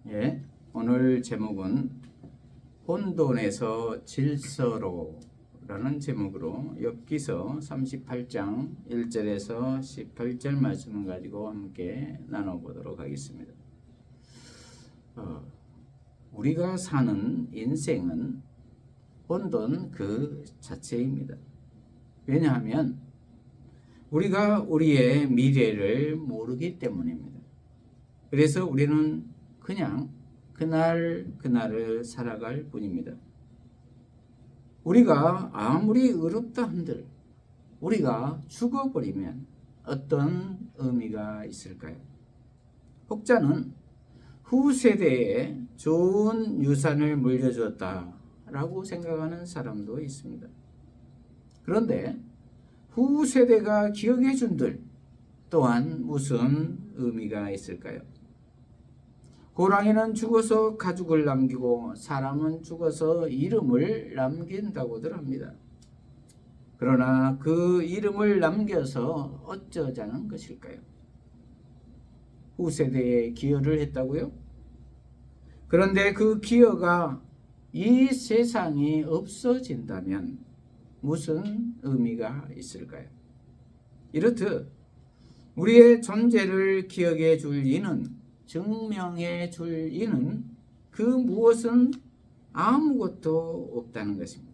예, 오늘 제목은 혼돈에서 질서로 라는 제목으로 욥기서 38장 1절에서 18절 말씀을 가지고 함께 나눠보도록 하겠습니다. 우리가 사는 인생은 혼돈 그 자체입니다. 왜냐하면 우리가 우리의 미래를 모르기 때문입니다. 그래서 우리는 그냥 그날을 살아갈 뿐입니다. 우리가 아무리 의롭다 한들 우리가 죽어버리면 어떤 의미가 있을까요? 혹자는 후세대에 좋은 유산을 물려줬다라고 생각하는 사람도 있습니다. 그런데 후세대가 기억해 준들 또한 무슨 의미가 있을까요? 호랑이는 죽어서 가죽을 남기고 사람은 죽어서 이름을 남긴다고들 합니다. 그러나 그 이름을 남겨서 어쩌자는 것일까요? 후세대에 기여를 했다고요? 그런데 그 기여가 이 세상이 없어진다면 무슨 의미가 있을까요? 이렇듯 우리의 존재를 기억해 줄 이는, 증명해 줄 이는 그 무엇은 아무것도 없다는 것입니다.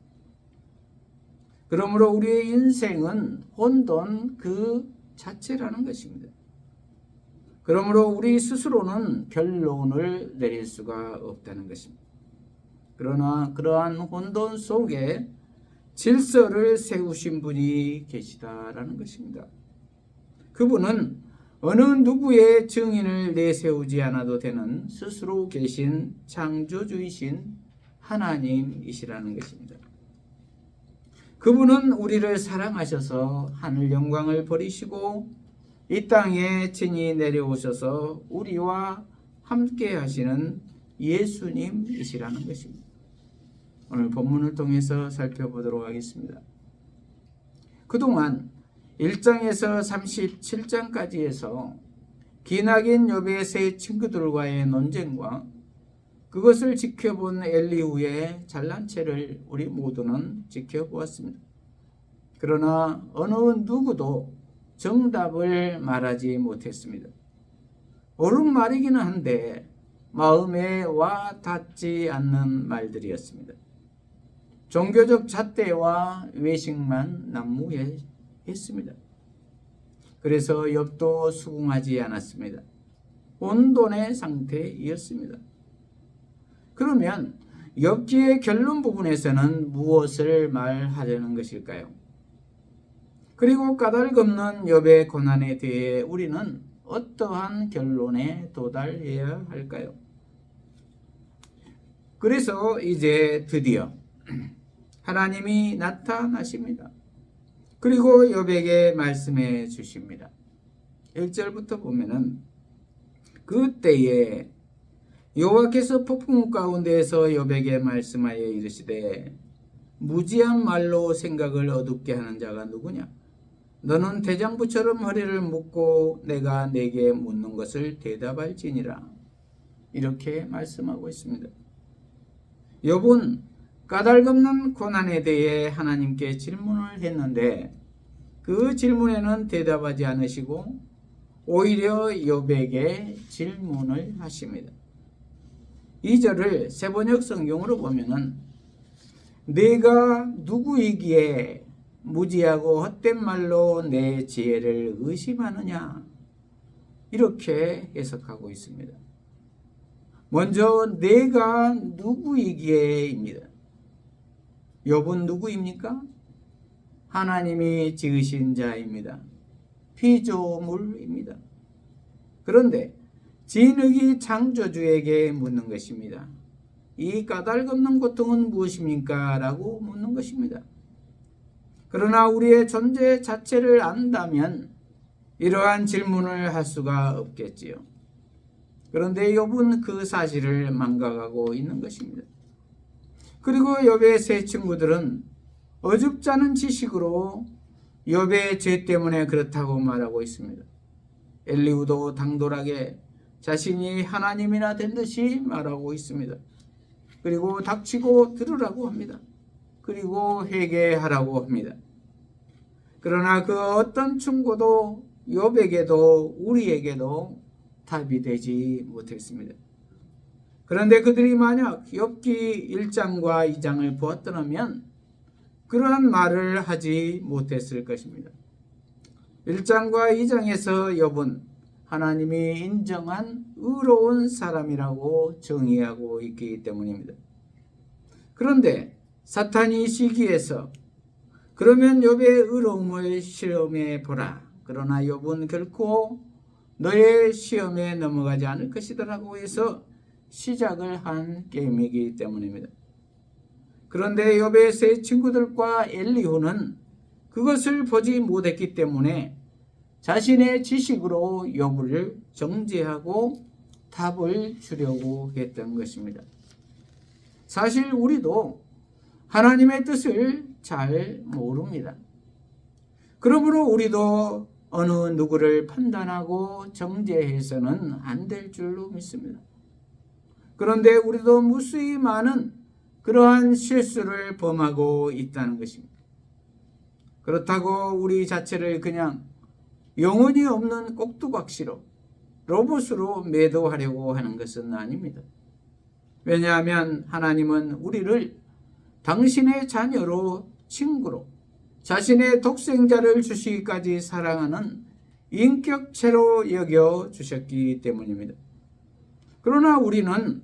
그러므로 우리의 인생은 혼돈 그 자체라는 것입니다. 그러므로 우리 스스로는 결론을 내릴 수가 없다는 것입니다. 그러나 그러한 혼돈 속에 질서를 세우신 분이 계시다라는 것입니다. 그분은 어느 누구의 증인을 내세우지 않아도 되는 스스로 계신 창조주이신 하나님이시라는 것입니다. 그분은 우리를 사랑하셔서 하늘 영광을 버리시고 이 땅에 친히 내려오셔서 우리와 함께 하시는 예수님이시라는 것입니다. 오늘 본문을 통해서 살펴보도록 하겠습니다. 그동안 1장에서 37장까지에서 기나긴 욥의 세 친구들과의 논쟁과 그것을 지켜본 엘리후의 잘난 체를 우리 모두는 지켜보았습니다. 그러나 어느 누구도 정답을 말하지 못했습니다. 옳은 말이기는 한데 마음에 와 닿지 않는 말들이었습니다. 종교적 잣대와 외식만 난무했습니다. 그래서 욥도 수긍하지 않았습니다. 혼돈의 상태이었습니다. 그러면 욥기의 결론 부분에서는 무엇을 말하려는 것일까요? 그리고 까닭없는 욥의 고난에 대해 우리는 어떠한 결론에 도달해야 할까요? 그래서 이제 드디어 하나님이 나타나십니다. 그리고 욥에게 말씀해 주십니다. 1절부터 보면은 그때에 여호와께서 폭풍 가운데에서 욥에게 말씀하여 이르시되 무지한 말로 생각을 어둡게 하는 자가 누구냐? 너는 대장부처럼 허리를 묶고 내가 내게 묻는 것을 대답할지니라. 이렇게 말씀하고 있습니다. 욥은 까닭없는 고난에 대해 하나님께 질문을 했는데 그 질문에는 대답하지 않으시고 오히려 욥에게 질문을 하십니다. 2절을 세번역 성경으로 보면은 내가 누구이기에 무지하고 헛된 말로 내 지혜를 의심하느냐 이렇게 해석하고 있습니다. 먼저 내가 누구이기에입니다. 욥은 누구입니까? 하나님이 지으신 자입니다. 피조물입니다. 그런데 진흙이 창조주에게 묻는 것입니다. 이 까닭없는 고통은 무엇입니까? 라고 묻는 것입니다. 그러나 우리의 존재 자체를 안다면 이러한 질문을 할 수가 없겠지요. 그런데 욥은 그 사실을 망각하고 있는 것입니다. 그리고 욥의 세 친구들은 어줍지 않은 지식으로 욥의 죄 때문에 그렇다고 말하고 있습니다. 엘리후도 당돌하게 자신이 하나님이나 된 듯이 말하고 있습니다. 그리고 닥치고 들으라고 합니다. 그리고 회개하라고 합니다. 그러나 그 어떤 충고도 욥에게도 우리에게도 답이 되지 못했습니다. 그런데 그들이 만약 욥기 1장과 2장을 보았더라면 그러한 말을 하지 못했을 것입니다. 1장과 2장에서 욥은 하나님이 인정한 의로운 사람이라고 정의하고 있기 때문입니다. 그런데 사탄이 시기해서 그러면 욥의 의로움을 시험해 보라. 그러나 욥은 결코 너의 시험에 넘어가지 않을 것이다라고 해서 시작을 한 게임이기 때문입니다. 그런데 욥의 세 친구들과 엘리후는 그것을 보지 못했기 때문에 자신의 지식으로 욥을 정죄하고 답을 주려고 했던 것입니다. 사실 우리도 하나님의 뜻을 잘 모릅니다. 그러므로 우리도 어느 누구를 판단하고 정죄해서는 안 될 줄로 믿습니다. 그런데 우리도 무수히 많은 그러한 실수를 범하고 있다는 것입니다. 그렇다고 우리 자체를 그냥 영혼이 없는 꼭두각시로 로봇으로 매도하려고 하는 것은 아닙니다. 왜냐하면 하나님은 우리를 당신의 자녀로 친구로 자신의 독생자를 주시기까지 사랑하는 인격체로 여겨주셨기 때문입니다. 그러나 우리는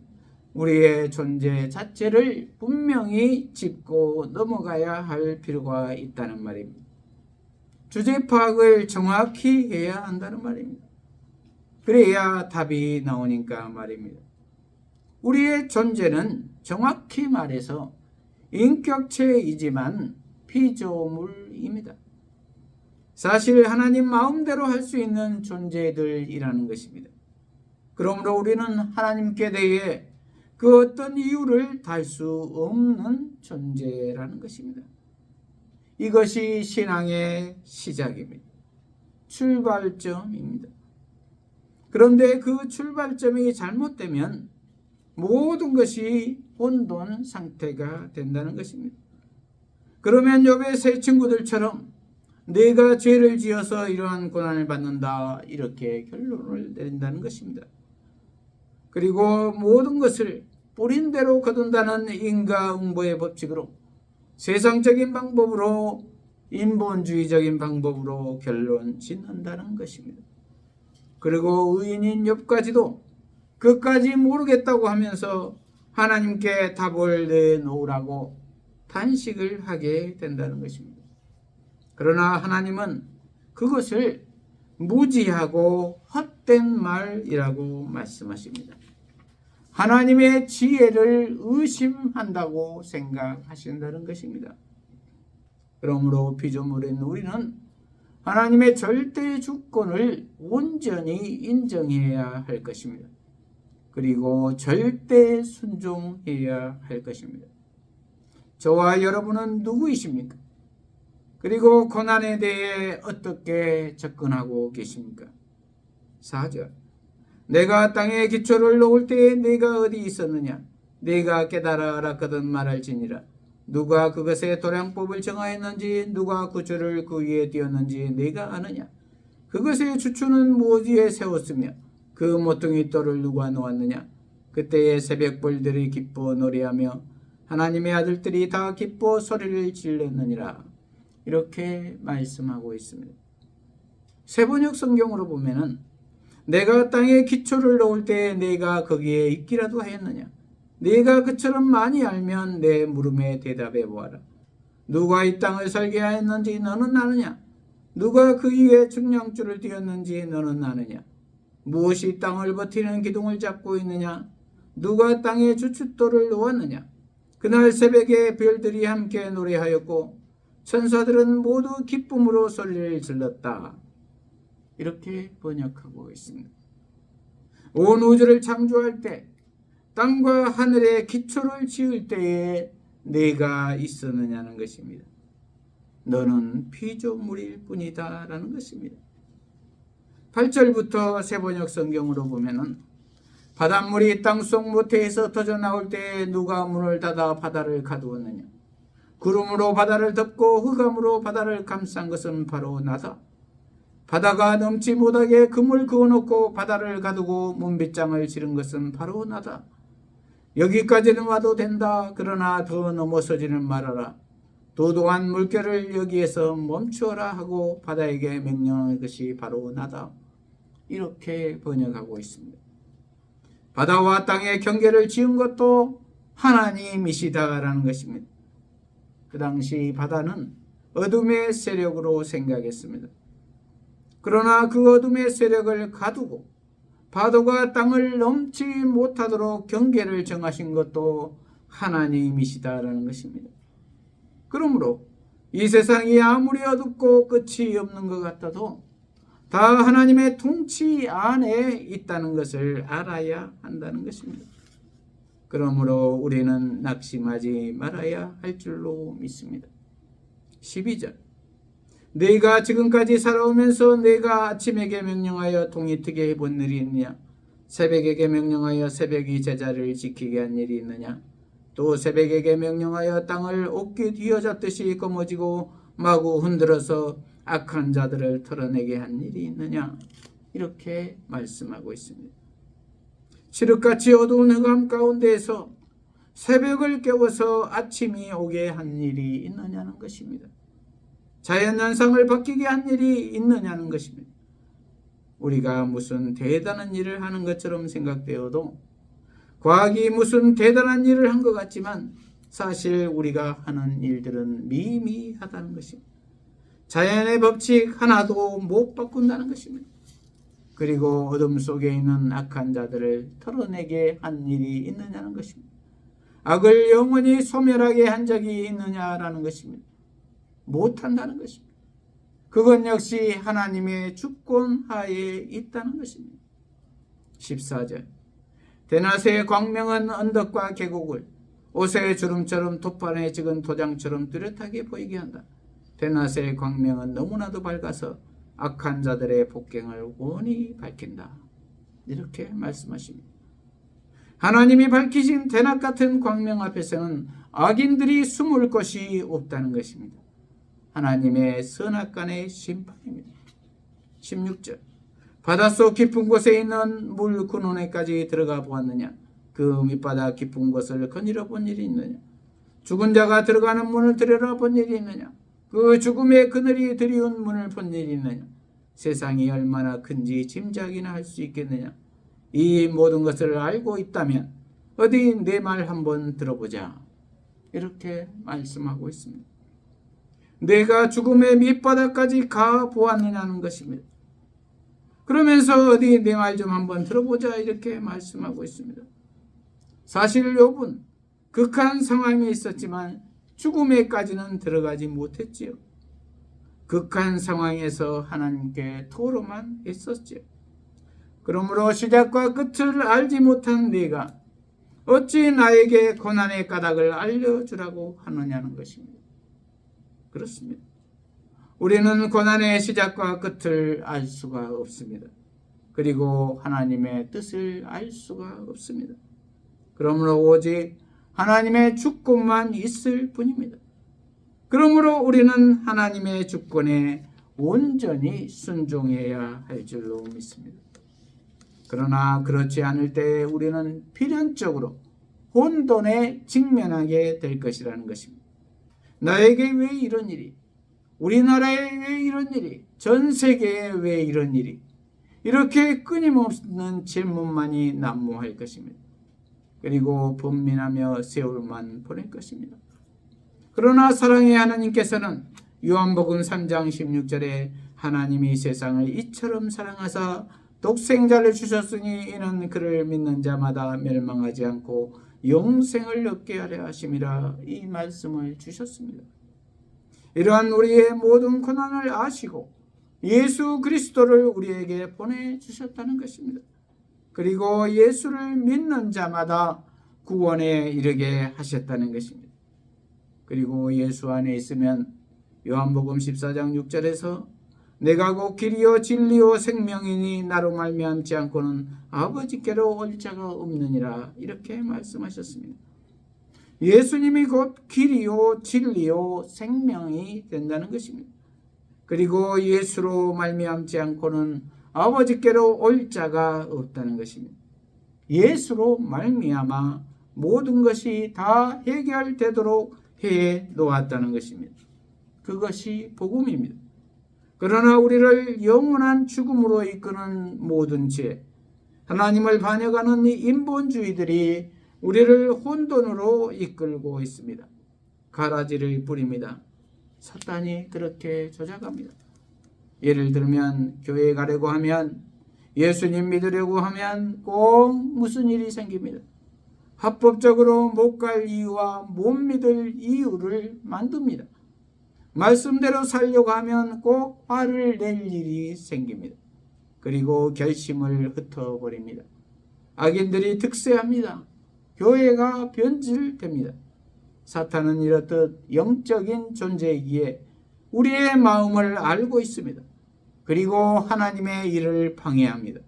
우리의 존재 자체를 분명히 짚고 넘어가야 할 필요가 있다는 말입니다. 주제 파악을 정확히 해야 한다는 말입니다. 그래야 답이 나오니까 말입니다. 우리의 존재는 정확히 말해서 인격체이지만 피조물입니다. 사실 하나님 마음대로 할 수 있는 존재들이라는 것입니다. 그러므로 우리는 하나님께 대해 그 어떤 이유를 달 수 없는 존재라는 것입니다. 이것이 신앙의 시작입니다. 출발점입니다. 그런데 그 출발점이 잘못되면 모든 것이 혼돈 상태가 된다는 것입니다. 그러면 욥의 세 친구들처럼 내가 죄를 지어서 이러한 고난을 받는다 이렇게 결론을 내린다는 것입니다. 그리고 모든 것을 뿌린 대로 거둔다는 인과응보의 법칙으로 세상적인 방법으로 인본주의적인 방법으로 결론 짓는다는 것입니다. 그리고 의인인 욥까지도 그까지 모르겠다고 하면서 하나님께 답을 내놓으라고 탄식을 하게 된다는 것입니다. 그러나 하나님은 그것을 무지하고 헛된 말이라고 말씀하십니다. 하나님의 지혜를 의심한다고 생각하신다는 것입니다. 그러므로 피조물인 우리는 하나님의 절대 주권을 온전히 인정해야 할 것입니다. 그리고 절대 순종해야 할 것입니다. 저와 여러분은 누구이십니까? 그리고 고난에 대해 어떻게 접근하고 계십니까? 4절 내가 땅에 기초를 놓을 때에 네가 어디 있었느냐? 네가 깨달아 알았거든 말할지니라. 누가 그것의 도량법을 정하였는지 누가 구주를 그 위에 띄었는지 네가 아느냐? 그것의 주추는 무엇 위에 세웠으며 그 모퉁이 돌을 누가 놓았느냐? 그때의 새벽벌들이 기뻐 노래하며 하나님의 아들들이 다 기뻐 소리를 질렀느니라. 이렇게 말씀하고 있습니다. 세번역 성경으로 보면은 내가 땅에 기초를 놓을 때 내가 거기에 있기라도 하였느냐? 네가 그처럼 많이 알면 내 물음에 대답해 보아라. 누가 이 땅을 설계하였는지 너는 아느냐? 누가 그 위에 측량줄을 띄었는지 너는 아느냐? 무엇이 땅을 버티는 기둥을 잡고 있느냐? 누가 땅에 주춧돌을 놓았느냐? 그날 새벽에 별들이 함께 노래하였고 천사들은 모두 기쁨으로 소리를 질렀다. 이렇게 번역하고 있습니다. 온 우주를 창조할 때 땅과 하늘의 기초를 지을 때에 네가 있었느냐는 것입니다. 너는 피조물일 뿐이다 라는 것입니다. 8절부터 세번역 성경으로 보면은 바닷물이 땅속 모태에서 터져 나올 때 누가 문을 닫아 바다를 가두었느냐? 구름으로 바다를 덮고 흑암으로 바다를 감싼 것은 바로 나다. 바다가 넘지 못하게 금을 그어놓고 바다를 가두고 문빗장을 지른 것은 바로 나다. 여기까지는 와도 된다. 그러나 더 넘어서지는 말아라. 도도한 물결을 여기에서 멈추어라 하고 바다에게 명령한 것이 바로 나다. 이렇게 번역하고 있습니다. 바다와 땅의 경계를 지은 것도 하나님이시다라는 것입니다. 그 당시 바다는 어둠의 세력으로 생각했습니다. 그러나 그 어둠의 세력을 가두고 파도가 땅을 넘지 못하도록 경계를 정하신 것도 하나님이시다라는 것입니다. 그러므로 이 세상이 아무리 어둡고 끝이 없는 것 같아도 다 하나님의 통치 안에 있다는 것을 알아야 한다는 것입니다. 그러므로 우리는 낙심하지 말아야 할 줄로 믿습니다. 12절. 너희가 지금까지 살아오면서 너희가 아침에게 명령하여 동이 트게 해본 일이 있느냐? 새벽에게 명령하여 새벽이 제자를 지키게 한 일이 있느냐? 또 새벽에게 명령하여 땅을 옥기 뒤어잡듯이 거머쥐고 마구 흔들어서 악한 자들을 털어내게 한 일이 있느냐? 이렇게 말씀하고 있습니다. 칠흑같이 어두운 흑암 가운데에서 새벽을 깨워서 아침이 오게 한 일이 있느냐는 것입니다. 자연현상을 바뀌게 한 일이 있느냐는 것입니다. 우리가 무슨 대단한 일을 하는 것처럼 생각되어도 과학이 무슨 대단한 일을 한 것 같지만 사실 우리가 하는 일들은 미미하다는 것입니다. 자연의 법칙 하나도 못 바꾼다는 것입니다. 그리고 어둠 속에 있는 악한 자들을 털어내게 한 일이 있느냐는 것입니다. 악을 영원히 소멸하게 한 적이 있느냐라는 것입니다. 못한다는 것입니다. 그건 역시 하나님의 주권 하에 있다는 것입니다. 14절. 대낮의 광명은 언덕과 계곡을 옷의 주름처럼 톱판에 찍은 도장처럼 뚜렷하게 보이게 한다. 대낮의 광명은 너무나도 밝아서 악한 자들의 복갱을 원히 밝힌다. 이렇게 말씀하십니다. 하나님이 밝히신 대낮 같은 광명 앞에서는 악인들이 숨을 곳이 없다는 것입니다. 하나님의 선악간의 심판입니다. 16절. 바닷속 깊은 곳에 있는 물 근원에까지 들어가 보았느냐? 그 밑바닥 깊은 곳을 거닐어 본 일이 있느냐? 죽은 자가 들어가는 문을 들여다본 일이 있느냐? 그 죽음의 그늘이 드리운 문을 본 일이 있느냐? 세상이 얼마나 큰지 짐작이나 할 수 있겠느냐? 이 모든 것을 알고 있다면 어디 내 말 한번 들어보자. 이렇게 말씀하고 있습니다. 내가 죽음의 밑바닥까지 가 보았느냐는 것입니다. 그러면서 어디 내 말 좀 한번 들어보자 이렇게 말씀하고 있습니다. 사실 욥은 극한 상황에 있었지만 죽음에까지는 들어가지 못했지요. 극한 상황에서 하나님께 토로만 했었지요. 그러므로 시작과 끝을 알지 못한 네가 어찌 나에게 고난의 까닭을 알려주라고 하느냐는 것입니다. 그렇습니다. 우리는 고난의 시작과 끝을 알 수가 없습니다. 그리고 하나님의 뜻을 알 수가 없습니다. 그러므로 오직 하나님의 주권만 있을 뿐입니다. 그러므로 우리는 하나님의 주권에 온전히 순종해야 할 줄로 믿습니다. 그러나 그렇지 않을 때 우리는 필연적으로 혼돈에 직면하게 될 것이라는 것입니다. 나에게 왜 이런 일이? 우리나라에 왜 이런 일이? 전 세계에 왜 이런 일이? 이렇게 끊임없는 질문만이 난무할 것입니다. 그리고 번민하며 세월만 보낼 것입니다. 그러나 사랑의 하나님께서는 요한복음 3장 16절에 하나님이 세상을 이처럼 사랑하사 독생자를 주셨으니 이는 그를 믿는 자마다 멸망하지 않고 영생을 얻게 하려 하심이라 이 말씀을 주셨습니다. 이러한 우리의 모든 고난을 아시고 예수 그리스도를 우리에게 보내주셨다는 것입니다. 그리고 예수를 믿는 자마다 구원에 이르게 하셨다는 것입니다. 그리고 예수 안에 있으면 요한복음 14장 6절에서 내가 곧 길이요 진리요 생명이니 나로 말미암지 않고는 아버지께로 올 자가 없느니라. 이렇게 말씀하셨습니다. 예수님이 곧 길이요 진리요 생명이 된다는 것입니다. 그리고 예수로 말미암지 않고는 아버지께로 올 자가 없다는 것입니다. 예수로 말미암아 모든 것이 다 해결되도록 해 놓았다는 것입니다. 그것이 복음입니다. 그러나 우리를 영원한 죽음으로 이끄는 모든 죄, 하나님을 반역하는 이 인본주의들이 우리를 혼돈으로 이끌고 있습니다. 가라지를 뿌립니다. 사탄이 그렇게 조작합니다. 예를 들면 교회에 가려고 하면, 예수님 믿으려고 하면 꼭 무슨 일이 생깁니다. 합법적으로 못 갈 이유와 못 믿을 이유를 만듭니다. 말씀대로 살려고 하면 꼭 화를 낼 일이 생깁니다. 그리고 결심을 흩어버립니다. 악인들이 득세합니다. 교회가 변질됩니다. 사탄은 이렇듯 영적인 존재이기에 우리의 마음을 알고 있습니다. 그리고 하나님의 일을 방해합니다.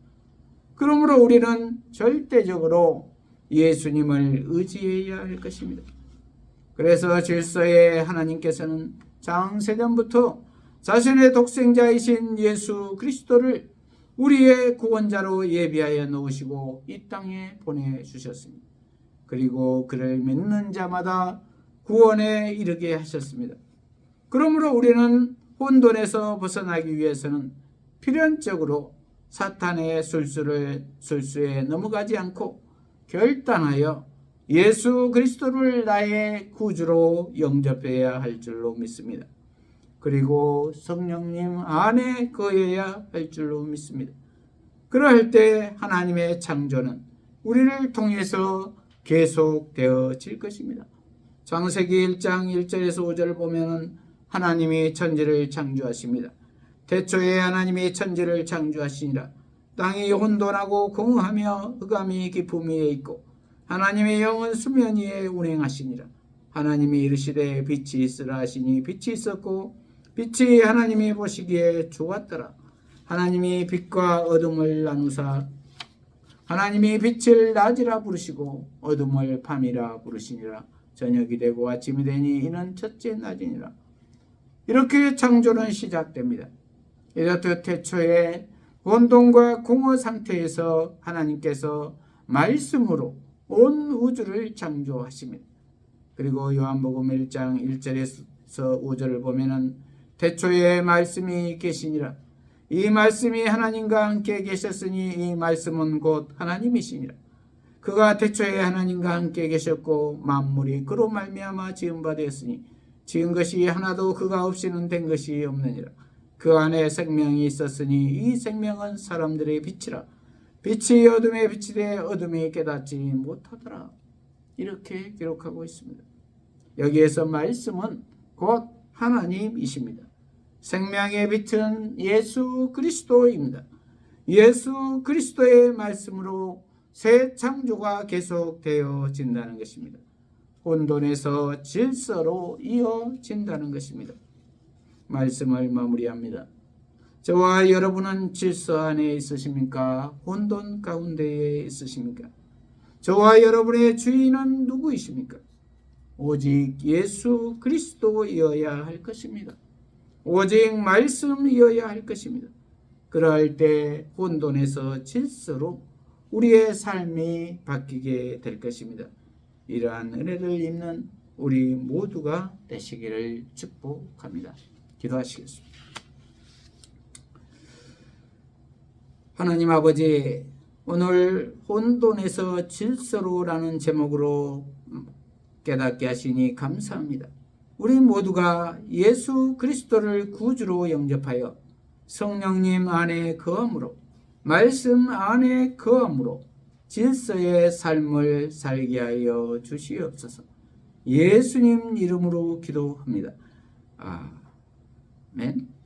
그러므로 우리는 절대적으로 예수님을 의지해야 할 것입니다. 그래서 질서에 하나님께서는 장세전부터 자신의 독생자이신 예수 그리스도를 우리의 구원자로 예비하여 놓으시고 이 땅에 보내주셨습니다. 그리고 그를 믿는 자마다 구원에 이르게 하셨습니다. 그러므로 우리는 혼돈에서 벗어나기 위해서는 필연적으로 사탄의 술수에 넘어가지 않고 결단하여 예수 그리스도를 나의 구주로 영접해야 할 줄로 믿습니다. 그리고 성령님 안에 거해야 할 줄로 믿습니다. 그럴 때 하나님의 창조는 우리를 통해서 계속되어질 것입니다. 창세기 1장 1절에서 5절을 보면 하나님이 천지를 창조하십니다. 태초에 하나님이 천지를 창조하시니라. 땅이 혼돈하고 공허하며 흑암이 깊음 위에 있고 하나님의 영은 수면 위에 운행하시니라. 하나님이 이르시되 빛이 있으라 하시니 빛이 있었고 빛이 하나님이 보시기에 좋았더라. 하나님이 빛과 어둠을 나누사 하나님이 빛을 낮이라 부르시고 어둠을 밤이라 부르시니라. 저녁이 되고 아침이 되니 이는 첫째 낮이니라. 이렇게 창조는 시작됩니다. 이렇듯 태초에 혼돈과 공허 상태에서 하나님께서 말씀으로 온 우주를 창조하십니다. 그리고 요한복음 1장 1절에서 5절을 보면은 태초에 말씀이 계시니라. 이 말씀이 하나님과 함께 계셨으니 이 말씀은 곧 하나님이시니라. 그가 태초에 하나님과 함께 계셨고 만물이 그로 말미암아 지은 바 되었으니 지은 것이 하나도 그가 없이는 된 것이 없느니라. 그 안에 생명이 있었으니 이 생명은 사람들의 빛이라. 빛이 어둠에 비치되 어둠이 깨닫지 못하더라. 이렇게 기록하고 있습니다. 여기에서 말씀은 곧 하나님이십니다. 생명의 빛은 예수 그리스도입니다. 예수 그리스도의 말씀으로 새 창조가 계속되어진다는 것입니다. 혼돈에서 질서로 이어진다는 것입니다. 말씀을 마무리합니다. 저와 여러분은 질서 안에 있으십니까? 혼돈 가운데에 있으십니까? 저와 여러분의 주인은 누구이십니까? 오직 예수 그리스도이어야 할 것입니다. 오직 말씀이어야 할 것입니다. 그럴 때 혼돈에서 질서로 우리의 삶이 바뀌게 될 것입니다. 이러한 은혜를 입는 우리 모두가 되시기를 축복합니다. 기도하시겠습니다. 하나님 아버지, 오늘 혼돈에서 질서로라는 제목으로 깨닫게 하시니 감사합니다. 우리 모두가 예수 그리스도를 구주로 영접하여 성령님 안에 거함으로 말씀 안에 거함으로 질서의 삶을 살게 하여 주시옵소서. 예수님 이름으로 기도합니다. 아멘.